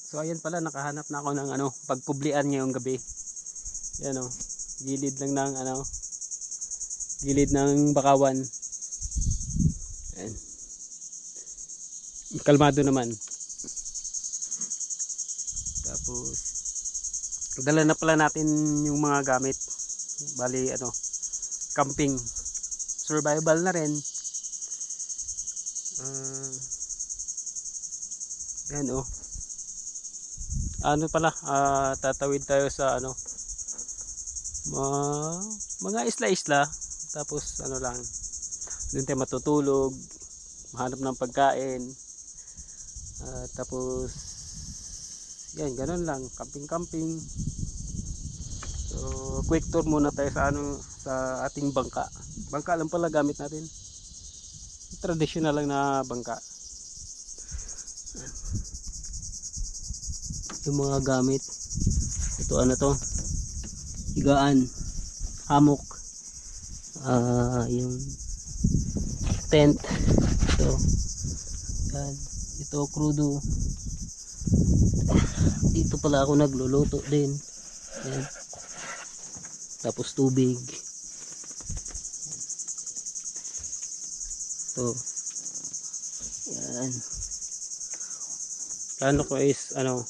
So ayan pala, nakahanap na ako ng ano, pagpublian ngayong gabi. Yan oh, gilid lang ng ano, gilid ng bakawan. Ayan. Kalmado naman. Tapos dala na pala natin yung mga gamit. Bali ano, camping. Survival na rin. Yan oh. Ano pala, tatawid tayo sa ano, mga isla-isla. Tapos ano lang, doon tayo matutulog, mahanap ng pagkain. Tapos yan, ganun lang, camping-camping. So quick tour muna tayo sa ano, sa ating bangka. Bangka lang pala gamit natin. Traditional lang na bangka. Yung mga gamit, ito ano to, higaan, hammock, yung tent, ito, yan, ito krudo. Dito pala ako nagluluto din, yan. Tapos tubig, ito, yan. Plano ko is ano,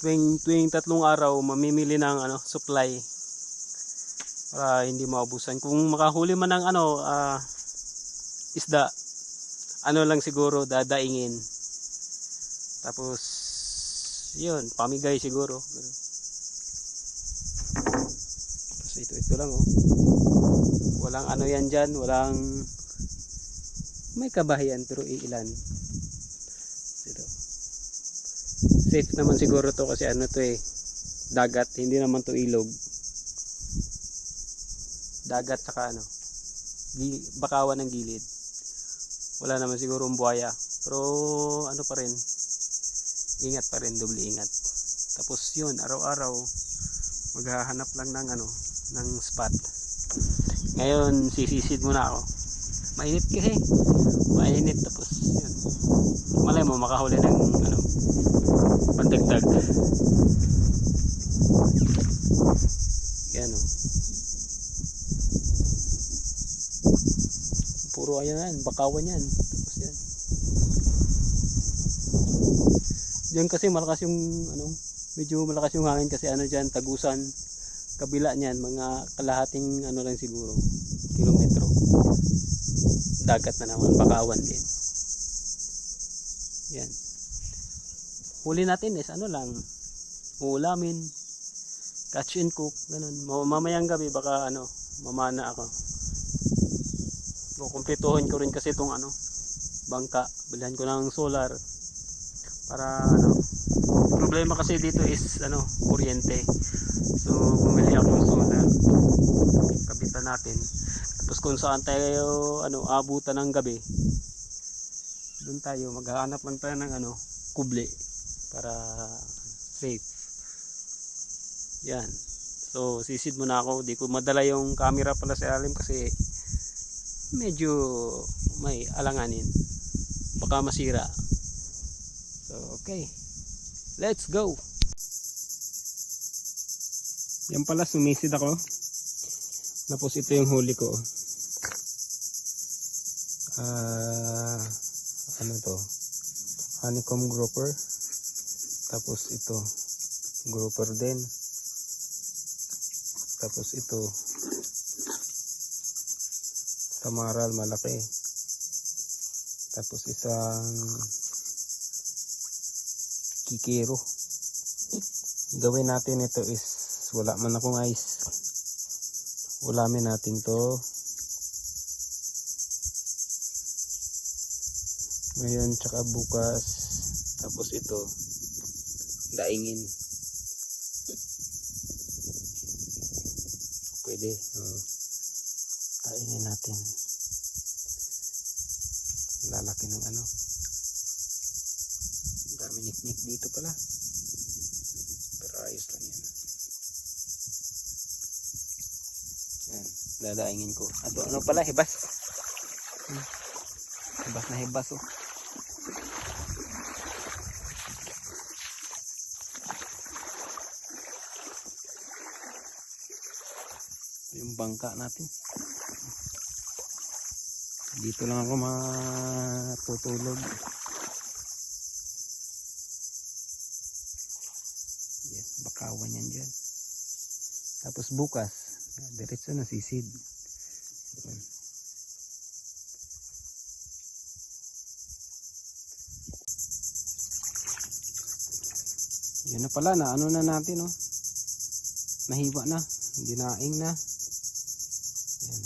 tuwing 3 araw mamimili ng ano, supply para hindi maubusan. Kung makahuli man ng ano, isda, ano lang siguro dadaingin. Tapos yun, pamigay siguro. Tapos ito lang oh. Walang ano yan dyan, walang, may kabahayan pero iilan. Ito. Safe naman siguro to kasi ano to eh, dagat, hindi naman to ilog. Dagat saka ano, bakawan ng gilid. Wala naman siguro ang buhaya, pero ano pa rin, ingat pa rin, doble ingat. Tapos yun, araw-araw maghahanap lang ng ano, ng spot. Ngayon sisisid muna ako. Mainit kasi, mainit. Tapos yun, malay mo makahuli ng ano, pandagdag. Yan o. Puro ayan yan, bakawan yan. Tapos yan. Diyan kasi malakas yung ano, medyo malakas yung hangin kasi ano dyan, Tagusan. Kabila niyan, mga kalahating ano lang siguro, kilometro. Dagat na naman, bakawan din. Yan. Huli natin is ano lang, uulamin, catch and cook, ganun. Mamayang gabi baka ano, mamana ako. Kukumpletuhin ko rin kasi itong ano, bangka. Bilhan ko ng solar para ano, problema kasi dito is ano, kuryente. So bumili ako ng solar, kabitan natin. Tapos kung saan tayo ano, abutan ng gabi, doon tayo maghahanap lang tayo ng ano, kuble para safe. Yan. So sisid muna ako, di ko madala yung camera pala sa ilalim kasi medyo may alanganin, baka masira. So okay, let's go. Yan pala, sumisid ako. Tapos ito yung huli ko. Ano to, honeycomb grouper. Tapos ito grouper din. Tapos ito tamaral malaki. Tapos isang kikiro. Gawin natin ito is, wala man akong ice, ulamin natin to ngayon tsaka bukas. Tapos ito daingin, pwede. Daingin natin, lalaki ng ano, dami niknik dito pala, pero ayos lang yan. Yan, dadaingin ko. Ato ano pala, hibas. Hibas na hibas oh. bangka natin. Dito lang ako matutulog. Yan, bakawan yan dyan. Tapos bukas diretso na sisid. Yan na pala, na ano na natin, oh. Nahiwa na, dinaing na. Yan.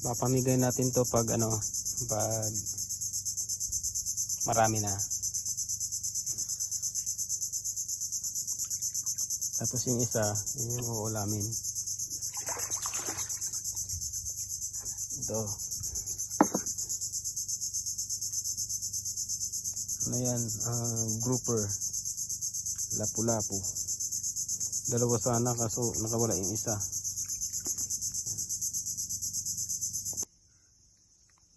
Papamigay natin to pag ano, pag marami na. Tapos yung isa, yun yung uulamin. Ito. Ano yan? Grouper. Lapu-lapu. Dalawa sana kaso nakawala yung isa.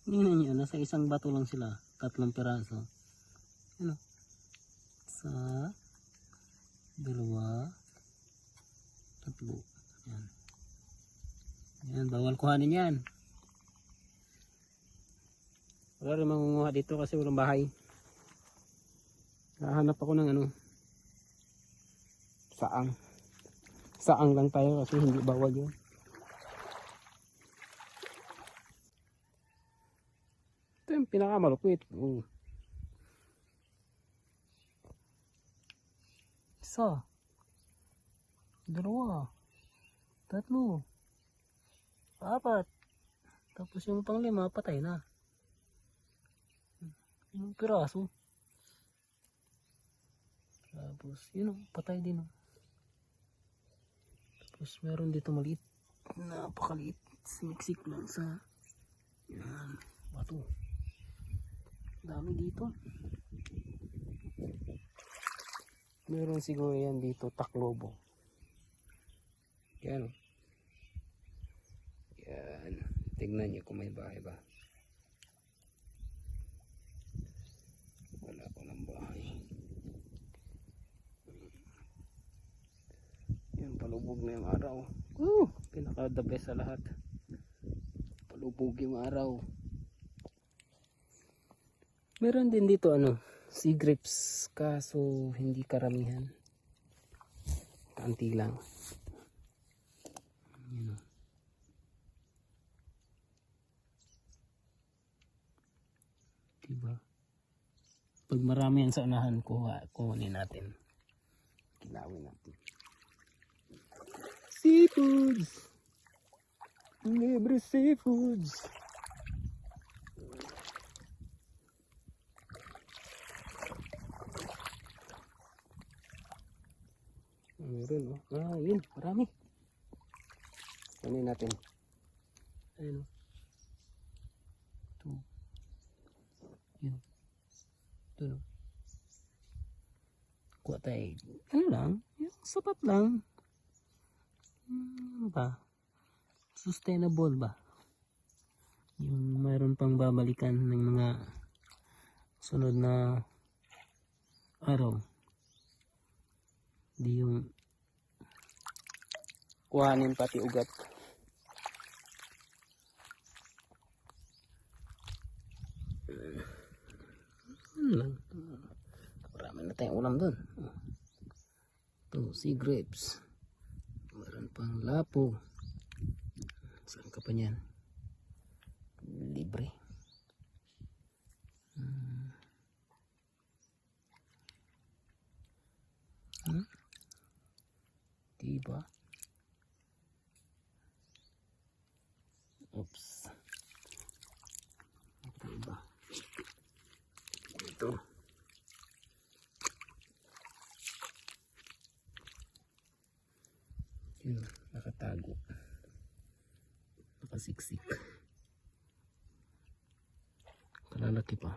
Tingnan nyo, nasa isang bato lang sila. 3 piraso. Ano? Isa, 2, 3. Yan. Yan, bawal kuhanin yan. Wala rin mangunguha dito kasi walang bahay. Hahanap ako ng ano, saang. Saang lang tayo kasi hindi bawal yun. Ito yung pinakamalupit. Isa, 2, 3, 4. Tapos yung pang-5 patay na. Yung piraso. Tapos yun, patay din. Tapos meron dito maliit. Napakaliit. Simiksik lang sa yan, bato. Dami dito. Meron siguro yan dito, taklobo. Yan. Yan. Tignan nyo kung may bahay ba. Wala pa ng bahay. Yan, palubog na yung araw. Pinaka the best sa lahat. Palubog yung araw. Meron din dito ano, sea grapes, kaso hindi karamihan. Kaunti lang. Yan. Diba? Pag marami yan sa unahan, kuhanin natin. Kilawin natin. Seafoods! Libre seafoods! Meron, oh. Yun, marami. Kunin natin. Ayun, oh. Ito. Yun. Ito, no. Kuha tayo. Ano lang? Yung sapat lang. Ba? Sustainable ba? Yung mayroon pang babalikan ng mga sunod na araw. Di yung kuhanin pati ugat. Ano lang? Marami na tayong ulam dun. Ito, sea grapes. Meron pang lapo. Saan ka pa niyan? Libre. Diba? Oops. Diba? Ito. Yun, nakatago. Nakasiksik. Kalalaki pa.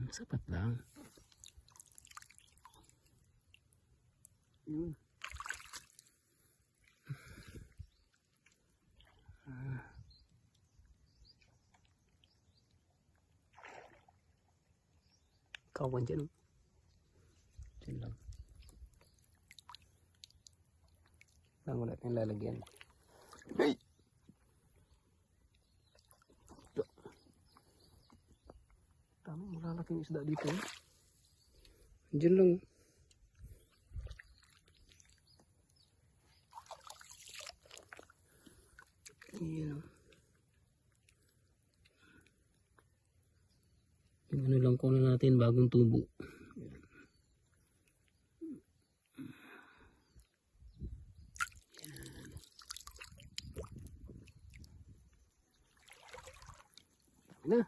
Sapat lang. Yun. kawan dyan. Dyan lang. Wala tayong lalagyan. Hey! Tama, malalaking isda dito. Diyan lang. Ayan. Yung ano lang kunin natin, bagong tubo. Na.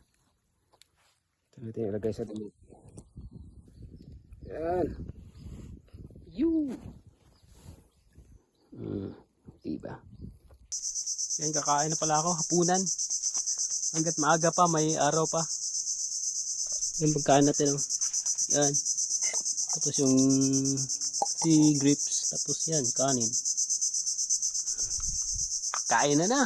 Ito natin ilagay sa dulo. Yan. Yun. Diba? Yan, kakain na pala ako. Hapunan. Hanggat maaga pa, may araw pa. Yan, pagkain natin. Oh. Yan. Tapos yung sea grapes. Tapos yan, kanin. Kain na na.